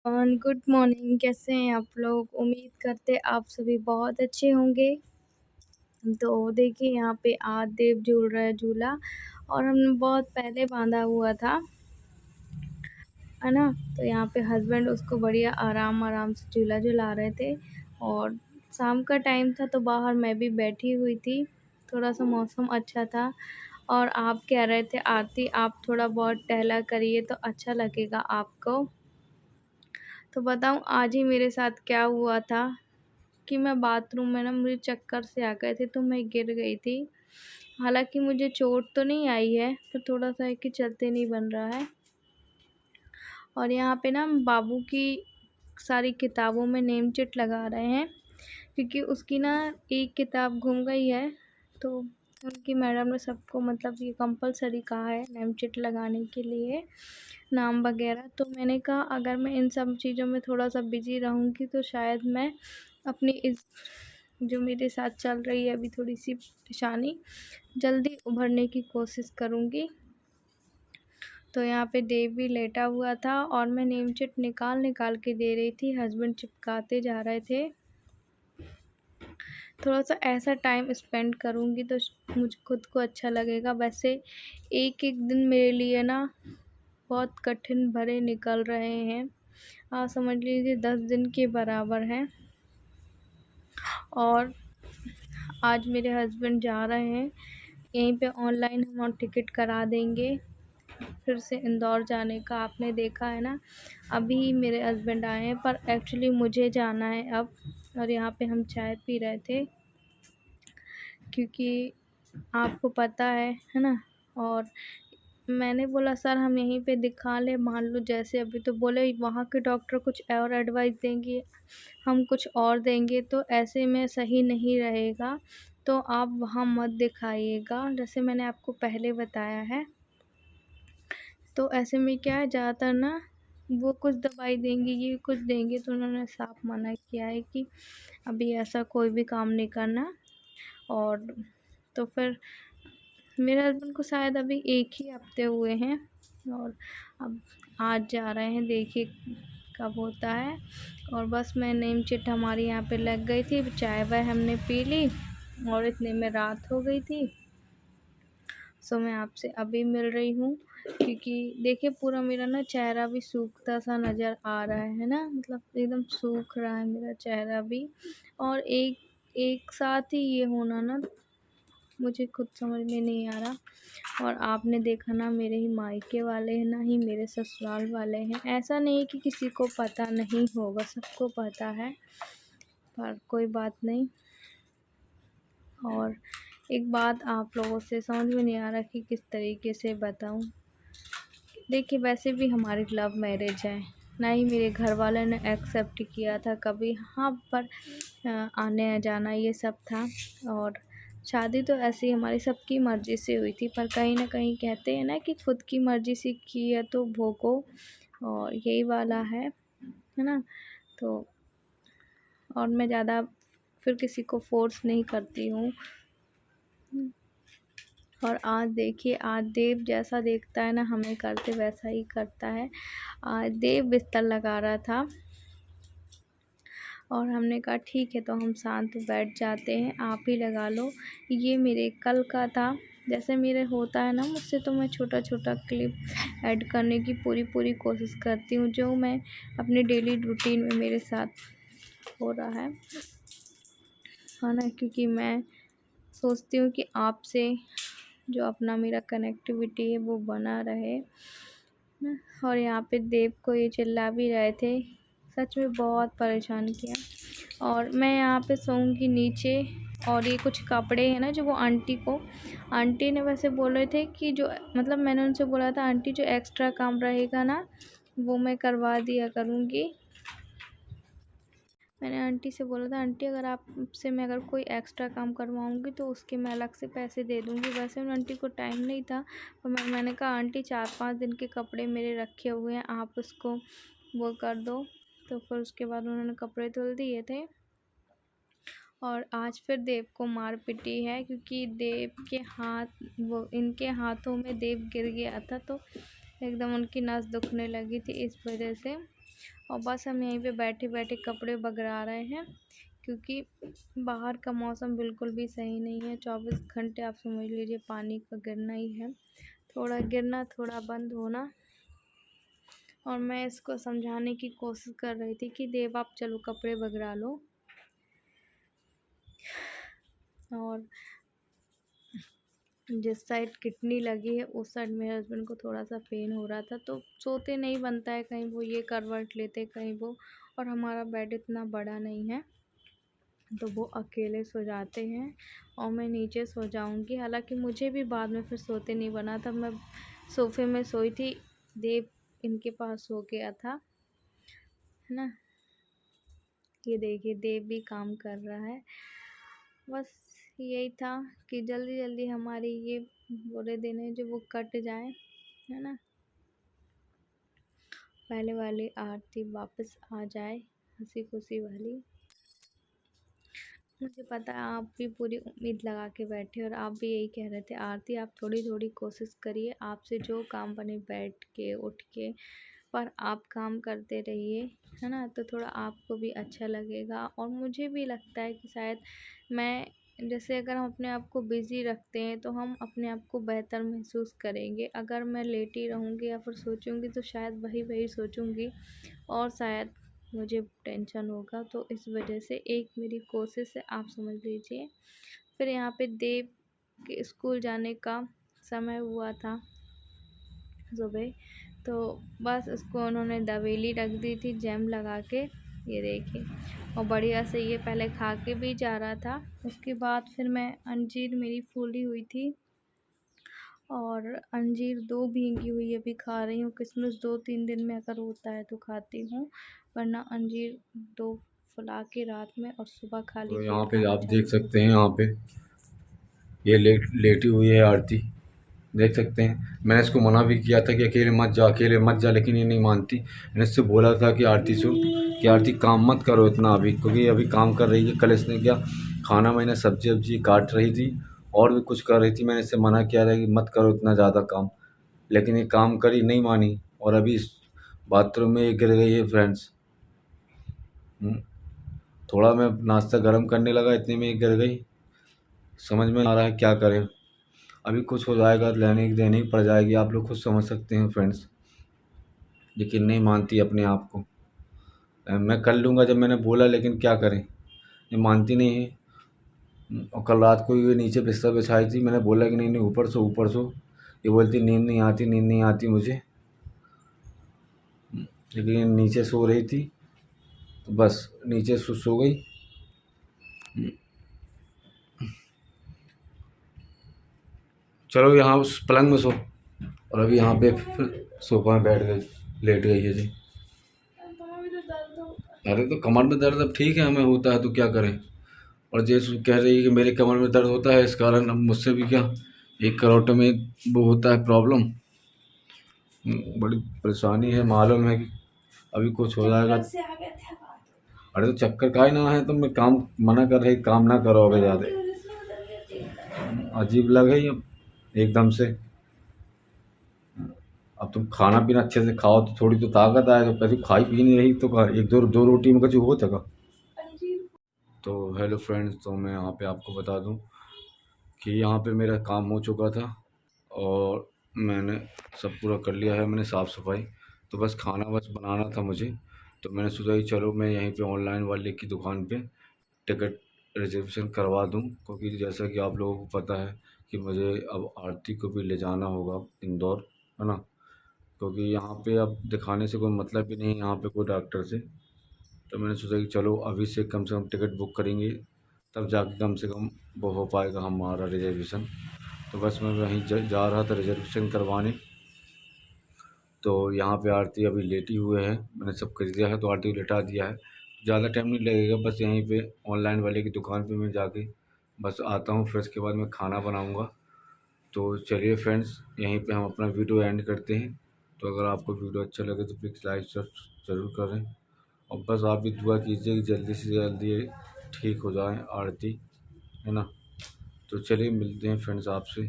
और good morning, कैसे हैं आप लोग? उम्मीद करते आप सभी बहुत अच्छे होंगे। तो देखिए यहाँ पे आज देव झूल रहा है झूला, और हमने बहुत पहले बांधा हुआ था, है ना। तो यहाँ पे हस्बैंड उसको बढ़िया आराम आराम से झूला झुला रहे थे। और शाम का टाइम था तो बाहर मैं भी बैठी हुई थी, थोड़ा सा मौसम अच्छा था। और आप कह रहे थे आरती आप थोड़ा बहुत टहला करिए तो अच्छा लगेगा आपको। तो बताऊँ आज ही मेरे साथ क्या हुआ था कि मैं बाथरूम में ना, मुझे चक्कर से आ गए थे तो मैं गिर गई थी। हालाँकि मुझे चोट तो नहीं आई है, पर थोड़ा-सा है कि चलते नहीं बन रहा है। और यहाँ पे ना बाबू की सारी किताबों में नेम चिट लगा रहे हैं, क्योंकि उसकी ना एक किताब गुम गई है। तो उनकी मैडम ने सबको मतलब ये कंपल्सरी कहा है नेम चिट लगाने के लिए, नाम वगैरह। तो मैंने कहा अगर मैं इन सब चीज़ों में थोड़ा-सा बिज़ी रहूँगी तो शायद मैं अपनी इस जो मेरे साथ चल रही है अभी थोड़ी-सी परेशानी, जल्दी उभरने की कोशिश करूँगी। तो यहाँ पे देव भी लेटा हुआ था और मैं नेम चिट निकाल-निकाल के दे रही थी, हस्बैंड चिपकाते जा रहे थे। थोड़ा-सा ऐसा टाइम स्पेंड करूँगी तो मुझे खुद को अच्छा लगेगा। वैसे एक-एक दिन मेरे लिए ना बहुत कठिन भरे निकल रहे हैं। आप समझ लीजिए 10 दिन के बराबर हैं। और आज मेरे हस्बैंड जा रहे हैं, यहीं पे ऑनलाइन हम टिकट करा देंगे फिर से इंदौर जाने का। आपने देखा है ना, अभी मेरे हस्बैंड आए हैं, पर एक्चुअली मुझे जाना है अब। और यहाँ पे हम चाय पी रहे थे, क्योंकि आपको पता है ना। और मैंने बोला सर हम यहीं पे दिखा लें, मान लो जैसे अभी तो बोले वहाँ के डॉक्टर कुछ और एडवाइस देंगे, हम कुछ और देंगे, तो ऐसे में सही नहीं रहेगा, तो आप वहाँ मत दिखाइएगा, जैसे मैंने आपको पहले बताया है। तो ऐसे में क्या है, ज़्यादातर ना वो कुछ दवाई देंगे, ये कुछ देंगे, तो उन्होंने साफ मना किया है कि अभी ऐसा कोई भी काम नहीं करना। और तो फिर मेरे हस्बैंड को शायद अभी 1 ही हफ़्ते हुए हैं, और अब आज जा रहे हैं, देखिए कब होता है। और बस मैं नेम चिट हमारी यहाँ पे लग गई थी, चाय वाय हमने पी ली और इतने में रात हो गई थी। सो मैं आपसे अभी मिल रही हूँ, क्योंकि देखिए पूरा मेरा ना चेहरा भी सूखता सा नज़र आ रहा है ना, मतलब एकदम सूख रहा है मेरा चेहरा भी। और एक एक साथ ही ये होना ना, मुझे खुद समझ में नहीं आ रहा। और आपने देखा ना, मेरे ही मायके वाले हैं ना ही मेरे ससुराल वाले हैं, ऐसा नहीं कि किसी को पता नहीं होगा, सबको पता है, पर कोई बात नहीं। और एक बात आप लोगों से समझ में नहीं आ रहा कि किस तरीके से बताऊं। देखिए वैसे भी हमारी लव मैरिज है, ना ही मेरे घर वाले ने एक्सेप्ट किया था कभी, हाँ, पर आने जाना ये सब था। और शादी तो ऐसे ही हमारी सबकी मर्ज़ी से हुई थी, पर कहीं न कहीं कहते हैं ना कि खुद की मर्ज़ी से की है तो भोगो, और यही वाला है ना। तो और मैं ज़्यादा फिर किसी को फ़ोर्स नहीं करती हूँ। और आज देखिए, आज देव जैसा देखता है ना हमें करते, वैसा ही करता है। आज देव बिस्तर लगा रहा था, और हमने कहा ठीक है, तो हम शांत बैठ जाते हैं, आप ही लगा लो। ये मेरे कल का था, जैसे मेरे होता है ना मुझसे, तो मैं छोटा-छोटा क्लिप ऐड करने की पूरी कोशिश करती हूँ, जो मैं अपने डेली रूटीन में मेरे साथ हो रहा है ना। क्योंकि मैं सोचती हूँ कि आपसे जो अपना मेरा कनेक्टिविटी है वो बना रहे ना। और यहाँ पे देव को ये चिल्ला भी रहे थे, सच में बहुत परेशान किया। और मैं यहाँ पे सोऊंगी नीचे। और ये कुछ कपड़े हैं ना जो वो आंटी ने वैसे बोल रहे थे कि जो मतलब मैंने उनसे बोला था आंटी जो एक्स्ट्रा काम रहेगा ना वो मैं करवा दिया करूँगी। मैंने आंटी से बोला था आंटी अगर आपसे मैं अगर कोई एक्स्ट्रा काम करवाऊँगी तो उसके मैं अलग से पैसे दे दूँगी। वैसे उन आंटी को टाइम नहीं था, तो मैंने कहा आंटी 4-5 दिन के कपड़े मेरे रखे हुए हैं, आप उसको वो कर दो। तो फिर उसके बाद उन्होंने कपड़े धुल दिए थे। और आज फिर देव को मार पिटी है, क्योंकि देव के हाथ वो इनके हाथों में देव गिर गया था, तो एकदम उनकी नस दुखने लगी थी इस वजह से। और बस हम यहीं पे बैठे-बैठे कपड़े बगरा रहे हैं, क्योंकि बाहर का मौसम बिल्कुल भी सही नहीं है। 24 घंटे आप समझ लीजिए पानी का गिरना ही है, थोड़ा गिरना, थोड़ा बंद होना। और मैं इसको समझाने की कोशिश कर रही थी कि देव आप चलो कपड़े बगरा लो। और जिस साइड किडनी लगी है उस साइड मेरे हस्बैंड को थोड़ा सा पेन हो रहा था, तो सोते नहीं बनता है, कहीं वो ये करवट लेते कहीं वो, और हमारा बेड इतना बड़ा नहीं है तो वो अकेले सो जाते हैं और मैं नीचे सो जाऊंगी। हालांकि मुझे भी बाद में फिर सोते नहीं बना, तब मैं सोफे में सोई थी, देव इनके पास सो गया था, है ना। ये देखिए देव भी काम कर रहा है। बस यही था कि जल्दी जल्दी हमारी ये बुरे दिन है जो वो कट जाए, है ना, पहले वाली आरती वापस आ जाए, हंसी खुशी वाली। मुझे पता है आप भी पूरी उम्मीद लगा के बैठे और आप भी यही कह रहे थे आरती आप थोड़ी थोड़ी कोशिश करिए, आपसे जो काम बने बैठ के उठ के, पर आप काम करते रहिए, है ना, तो थोड़ा आपको भी अच्छा लगेगा। और मुझे भी लगता है कि शायद मैं, जैसे अगर हम अपने आप को बिज़ी रखते हैं तो हम अपने आप को बेहतर महसूस करेंगे। अगर मैं लेटी रहूँगी या फिर सोचूंगी तो शायद वही वही सोचूंगी और शायद मुझे टेंशन होगा। तो इस वजह से एक मेरी कोशिश है, आप समझ लीजिए। फिर यहाँ पे देव के स्कूल जाने का समय हुआ था सुबह, तो बस इसको उन्होंने दवेली रख दी थी जैम लगा के, ये देखिए, और बढ़िया से ये पहले खा के भी जा रहा था। उसके बाद फिर मैं, अंजीर मेरी फूली हुई थी और अंजीर 2 भींगी हुई अभी खा रही हूँ। किशमिश 2-3 दिन में अगर होता है तो खाती हूँ, वरना अंजीर 2 फुला के रात में और सुबह खाली तो यहाँ पेट पे खाना आप देख चाहिए। सकते हैं, यहाँ पे ये लेटी हुई है आरती, देख सकते हैं। मैंने इसको मना भी किया था कि अकेले मत जा, अकेले मत जा, लेकिन ये नहीं मानती। मैंने इससे बोला था कि आरती सुन, कि आरती काम मत करो इतना अभी, क्योंकि अभी काम कर रही है। कल इसने क्या खाना, मैंने सब्जी वब्जी काट रही थी और भी कुछ कर रही थी, मैंने इससे मना किया था कि मत करो इतना ज़्यादा काम, लेकिन ये काम करी, नहीं मानी, और अभी इस बाथरूम में ये गिर गई है फ्रेंड्स। थोड़ा मैं नाश्ता गर्म करने लगा, इतने में ये गिर गई। समझ में आ रहा है क्या करें। अभी कुछ हो जाएगा, लेने देनी ही पड़ जाएगी, आप लोग खुद समझ सकते हैं फ्रेंड्स। लेकिन नहीं मानती अपने आप को। मैं कर लूँगा जब मैंने बोला, लेकिन क्या करें, ये मानती नहीं है। और कल रात को ये नीचे बिस्तर बिछाई थी, मैंने बोला कि नहीं नहीं ऊपर सो, ऊपर सो। ये बोलती नींद नहीं आती, नींद नहीं आती मुझे। लेकिन ये नीचे सो रही थी, तो बस नीचे सो गई। चलो यहाँ उस पलंग में सो, और अभी यहाँ पे फिर सोफा में बैठ गई, लेट गई है जी। अरे तो कमर में दर्द अब ठीक है, हमें होता है तो क्या करें। और जैसे कह रही है कि मेरे कमर में दर्द होता है, इस कारण अब मुझसे भी क्या, एक करोड़ में वो होता है प्रॉब्लम। बड़ी परेशानी है, मालूम है कि अभी कुछ हो जाएगा। अरे तो चक्कर का ही ना है, तो मैं काम मना कर रही, काम ना करो अभी ज़्यादा। अजीब लगे ये एकदम से। अब तुम खाना पीना अच्छे से खाओ तो थोड़ी तो ताकत आए, तो कभी खाई पी नहीं रही तो एक दो दो रोटी में कुछ हो सका। तो हेलो फ्रेंड्स, तो मैं यहाँ पे आपको बता दूँ कि यहाँ पे मेरा काम हो चुका था और मैंने सब पूरा कर लिया है, मैंने साफ़ सफाई, तो बस खाना बस बनाना था मुझे। तो मैंने सोचा कि चलो मैं यहीं पे ऑनलाइन वाले की दुकान पे टिकट रिजर्वेशन करवा दूं, क्योंकि जैसा कि आप लोगों को पता है कि मुझे अब आरती को भी ले जाना होगा इंदौर, है ना। क्योंकि यहाँ पे अब दिखाने से कोई मतलब ही नहीं है यहाँ पे कोई डॉक्टर से। तो मैंने सोचा कि चलो अभी से कम टिकट बुक करेंगे, तब जाके कम से कम वो हो पाएगा हमारा रिजर्वेशन। तो बस मैं वहीं जा रहा था रिजर्वेशन करवाने। तो यहाँ पे आरती अभी लेटी हुए हैं, मैंने सब कर दिया है, तो आरती को लेटा दिया है। ज़्यादा टाइम नहीं लगेगा, बस यहीं पे ऑनलाइन वाले की दुकान पे मैं जाके बस आता हूँ, फिर उसके बाद मैं खाना बनाऊँगा। तो चलिए फ्रेंड्स, यहीं पे हम अपना वीडियो एंड करते हैं। तो अगर आपको वीडियो अच्छा लगे तो प्लीज़ लाइक ज़रूर करें, और बस आप भी दुआ कीजिए कि जल्दी से जल्दी ये ठीक हो जाए आरती, है ना। तो चलिए मिलते हैं फ्रेंड्स आपसे।